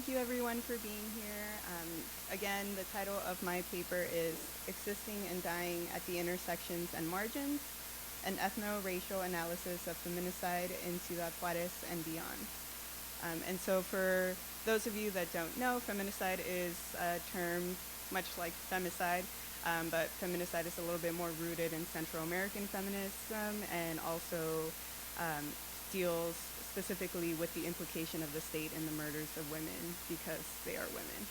thank you everyone for being here. Again, the title of my paper is Existing and Dying at the Intersections and Margins, an Ethno-Racial Analysis of Feminicide in Ciudad, Juárez, and beyond. And so for those of you that don't know, feminicide is a term much like femicide, but feminicide is a little bit more rooted in Central American feminism and also deals specifically with the implication of the state in the murders of women because they are women.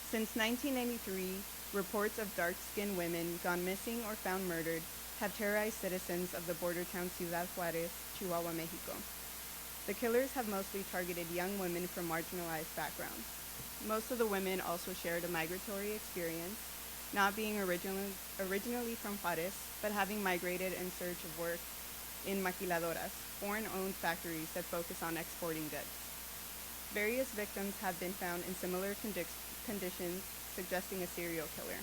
Since 1993, reports of dark-skinned women gone missing or found murdered have terrorized citizens of the border town Ciudad Juárez, Chihuahua, Mexico. The killers have mostly targeted young women from marginalized backgrounds. Most of the women also shared a migratory experience, not being originally from Juárez, but having migrated in search of work in maquiladoras, foreign-owned factories that focus on exporting goods. Various victims have been found in similar conditions, suggesting a serial killer.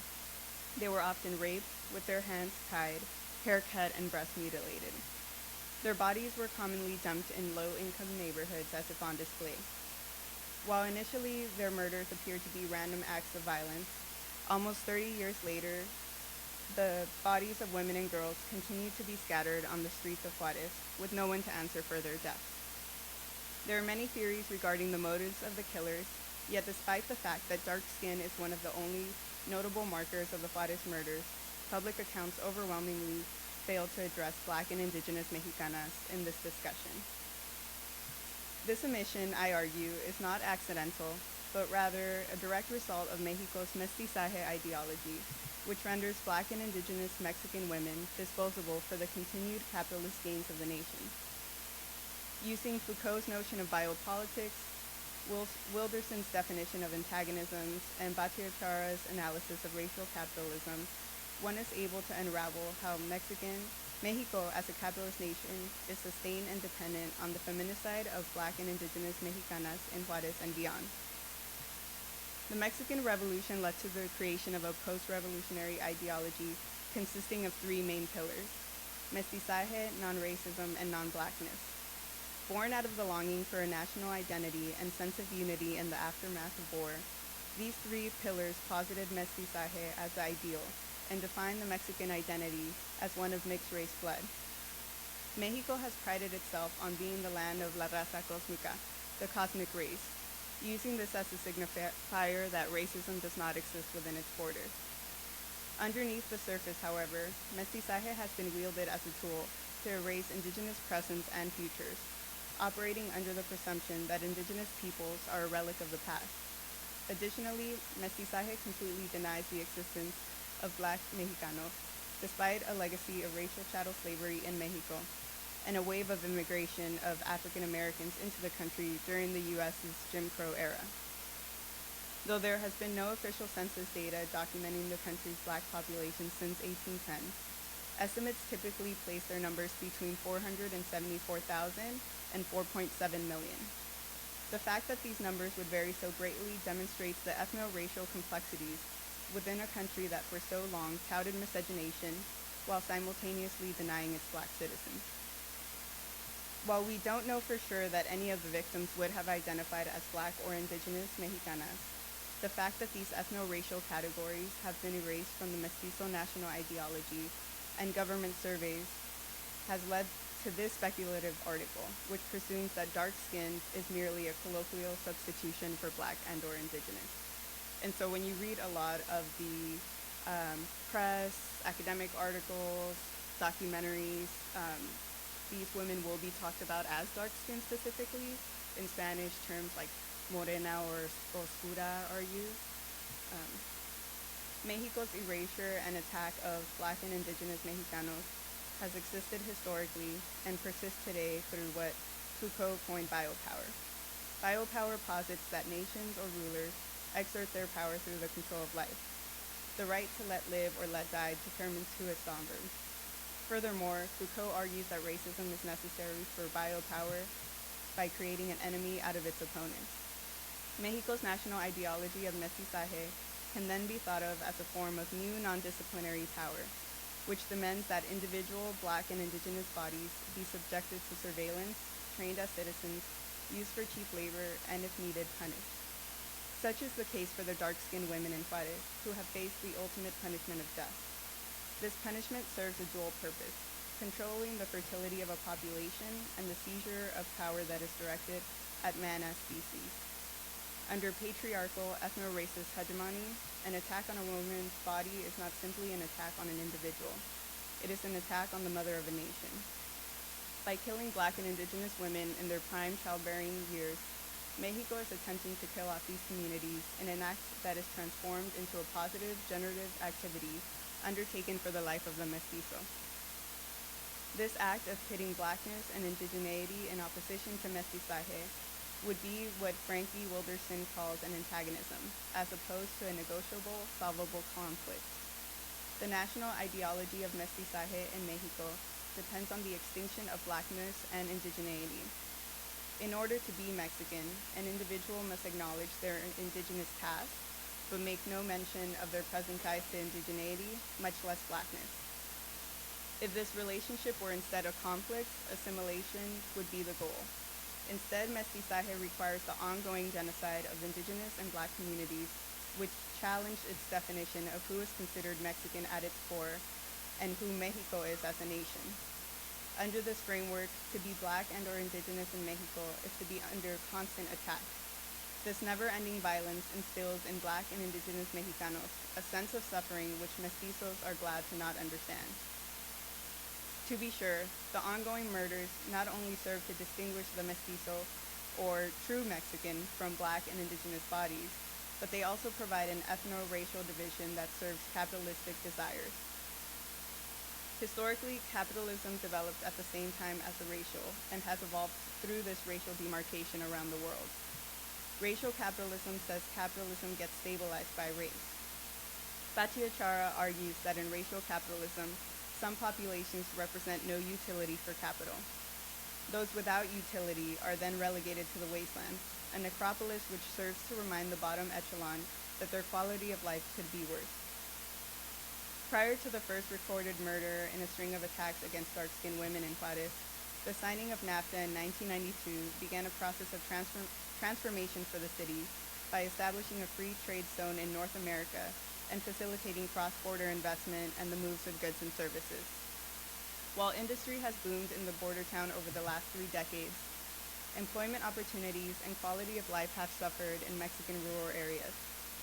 They were often raped, with their hands tied, hair cut, and breasts mutilated. Their bodies were commonly dumped in low-income neighborhoods as if on display. While initially their murders appeared to be random acts of violence, almost 30 years later, the bodies of women and girls continue to be scattered on the streets of Juárez, with no one to answer for their deaths. There are many theories regarding the motives of the killers, yet despite the fact that dark skin is one of the only notable markers of the Juárez murders, public accounts overwhelmingly fail to address Black and Indigenous Mexicanas in this discussion. This omission, I argue, is not accidental, but rather a direct result of Mexico's mestizaje ideology, which renders Black and Indigenous Mexican women disposable for the continued capitalist gains of the nation. Using Foucault's notion of biopolitics, Wilderson's definition of antagonisms, and Bhattacharya's analysis of racial capitalism, one is able to unravel how Mexico as a capitalist nation is sustained and dependent on the feminicide of Black and Indigenous Mexicanas in Juárez and beyond. The Mexican Revolution led to the creation of a post-revolutionary ideology consisting of three main pillars: mestizaje, non-racism, and non-Blackness. Born out of the longing for a national identity and sense of unity in the aftermath of war, these three pillars posited mestizaje as the ideal and defined the Mexican identity as one of mixed-race blood. Mexico has prided itself on being the land of la raza cósmica, the cosmic race, using this as a signifier that racism does not exist within its borders. Underneath the surface, however, mestizaje has been wielded as a tool to erase Indigenous presence and futures, operating under the presumption that Indigenous peoples are a relic of the past. Additionally, mestizaje completely denies the existence of Black Mexicanos, despite a legacy of racial chattel slavery in Mexico and a wave of immigration of African Americans into the country during the U.S.'s Jim Crow era. Though there has been no official census data documenting the country's Black population since 1810, estimates typically place their numbers between 474,000 and 4.7 million. The fact that these numbers would vary so greatly demonstrates the ethno-racial complexities within a country that for so long touted miscegenation while simultaneously denying its Black citizens. While we don't know for sure that any of the victims would have identified as Black or Indigenous Mexicanas, the fact that these ethno-racial categories have been erased from the mestizo national ideology and government surveys has led to this speculative article, which presumes that dark-skinned is merely a colloquial substitution for Black and or Indigenous. And so when you read a lot of the press, academic articles, documentaries, these women will be talked about as dark-skinned specifically. In Spanish, terms like morena or oscura are used. Mexico's erasure and attack of Black and Indigenous Mexicanos has existed historically and persists today through what Foucault coined biopower. Biopower posits that nations or rulers exert their power through the control of life. The right to let live or let die determines who is sovereign. Furthermore, Foucault argues that racism is necessary for biopower by creating an enemy out of its opponents. Mexico's national ideology of mestizaje can then be thought of as a form of new non-disciplinary power, which demands that individual Black and Indigenous bodies be subjected to surveillance, trained as citizens, used for cheap labor, and if needed, punished. Such is the case for the dark-skinned women in Juárez, who have faced the ultimate punishment of death. This punishment serves a dual purpose: controlling the fertility of a population and the seizure of power that is directed at man as species. Under patriarchal, ethno-racist hegemony, an attack on a woman's body is not simply an attack on an individual. It is an attack on the mother of a nation. By killing Black and Indigenous women in their prime childbearing years, Mexico is attempting to kill off these communities in an act that is transformed into a positive, generative activity undertaken for the life of the mestizo. This act of pitting Blackness and indigeneity in opposition to mestizaje would be what Frankie Wilderson calls an antagonism, as opposed to a negotiable, solvable conflict. The national ideology of mestizaje in Mexico depends on the extinction of Blackness and indigeneity. In order to be Mexican, an individual must acknowledge their indigenous past, but make no mention of their present ties to indigeneity, much less Blackness. If this relationship were instead a conflict, assimilation would be the goal. Instead, mestizaje requires the ongoing genocide of Indigenous and Black communities, which challenged its definition of who is considered Mexican at its core and who Mexico is as a nation. Under this framework, to be Black and or Indigenous in Mexico is to be under constant attack. This never-ending violence instills in Black and Indigenous Mexicanos a sense of suffering which mestizos are glad to not understand. To be sure, the ongoing murders not only serve to distinguish the mestizo, or true Mexican, from Black and Indigenous bodies, but they also provide an ethno-racial division that serves capitalistic desires. Historically, capitalism developed at the same time as the racial and has evolved through this racial demarcation around the world. Racial capitalism says capitalism gets stabilized by race. Batiachara argues that in racial capitalism, some populations represent no utility for capital. Those without utility are then relegated to the wastelands, a necropolis which serves to remind the bottom echelon that their quality of life could be worse. Prior to the first recorded murder in a string of attacks against dark-skinned women in Juárez, the signing of NAFTA in 1992 began a process of transformation for the city by establishing a free trade zone in North America and facilitating cross-border investment and the moves of goods and services. While industry has boomed in the border town over the last 3 decades, employment opportunities and quality of life have suffered in Mexican rural areas,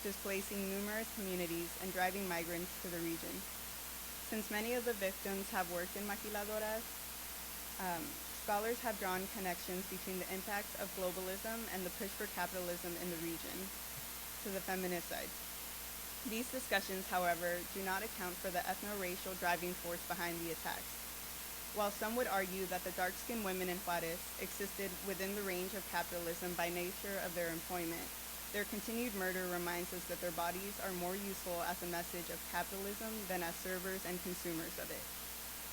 displacing numerous communities and driving migrants to the region. Since many of the victims have worked in maquiladoras, scholars have drawn connections between the impacts of globalism and the push for capitalism in the region to the feminicide. These discussions, however, do not account for the ethno-racial driving force behind the attacks. While some would argue that the dark-skinned women in Juárez existed within the range of capitalism by nature of their employment, their continued murder reminds us that their bodies are more useful as a message of capitalism than as servers and consumers of it.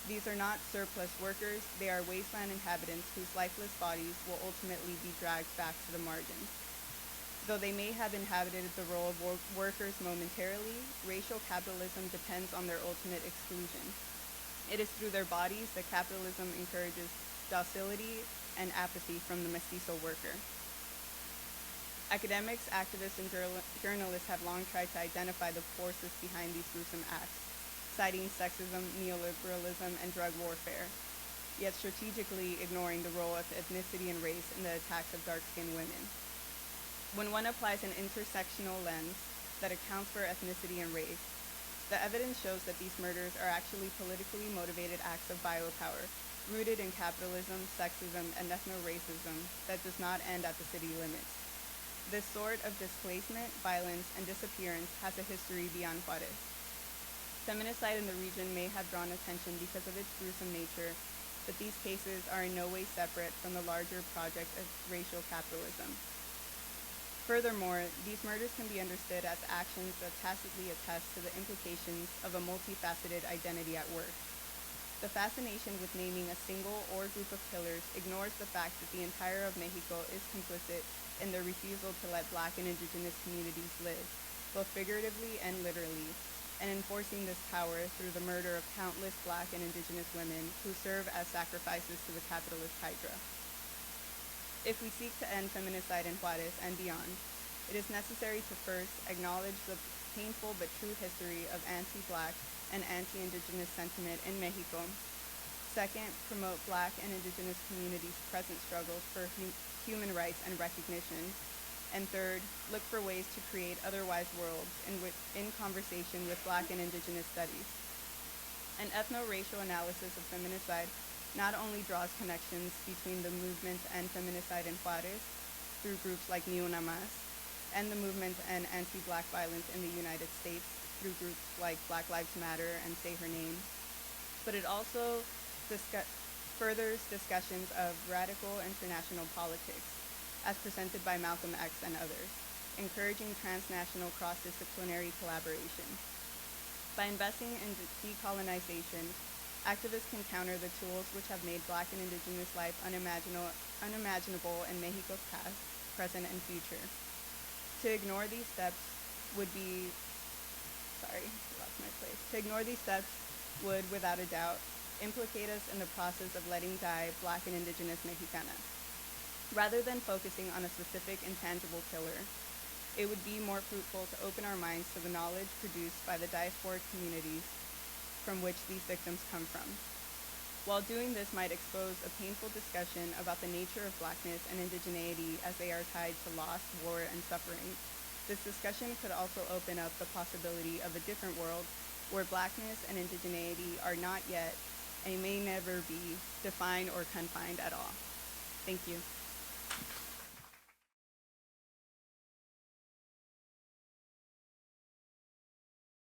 These are not surplus workers, they are wasteland inhabitants whose lifeless bodies will ultimately be dragged back to the margins. Though they may have inhabited the role of workers momentarily, racial capitalism depends on their ultimate exclusion. It is through their bodies that capitalism encourages docility and apathy from the mestizo worker. Academics, activists, and journalists have long tried to identify the forces behind these gruesome acts, citing sexism, neoliberalism, and drug warfare, yet strategically ignoring the role of ethnicity and race in the attacks of dark-skinned women. When one applies an intersectional lens that accounts for ethnicity and race, the evidence shows that these murders are actually politically motivated acts of biopower, rooted in capitalism, sexism, and ethno-racism that does not end at the city limits. This sort of displacement, violence, and disappearance has a history beyond Juárez. Feminicide in the region may have drawn attention because of its gruesome nature, but these cases are in no way separate from the larger project of racial capitalism. Furthermore, these murders can be understood as actions that tacitly attest to the implications of a multifaceted identity at work. The fascination with naming a single or group of killers ignores the fact that the entire of Mexico is complicit in their refusal to let Black and Indigenous communities live, both figuratively and literally, and enforcing this power through the murder of countless Black and Indigenous women who serve as sacrifices to the capitalist hydra. If we seek to end feminicide in Juárez and beyond, it is necessary to first acknowledge the painful but true history of anti-Black and anti-Indigenous sentiment in Mexico. Second, promote Black and Indigenous communities' present struggles for human rights and recognition. And third, look for ways to create otherwise worlds in conversation with Black and Indigenous studies. An ethno-racial analysis of feminicide not only draws connections between the movement and feminicide in Juárez through groups like Ni Una Más, and the movement and anti-Black violence in the United States through groups like Black Lives Matter and Say Her Name, but it also furthers discussions of radical international politics, as presented by Malcolm X and others, encouraging transnational cross-disciplinary collaboration. By investing in decolonization, activists can counter the tools which have made Black and Indigenous life unimaginable in Mexico's past, present, and future. To ignore these steps would, without a doubt, implicate us in the process of letting die Black and Indigenous Mexicanas. Rather than focusing on a specific intangible killer, it would be more fruitful to open our minds to the knowledge produced by the diasporic communities from which these victims come from. While doing this might expose a painful discussion about the nature of Blackness and indigeneity as they are tied to loss, war, and suffering, this discussion could also open up the possibility of a different world where Blackness and indigeneity are not yet, and may never be, defined or confined at all. Thank you.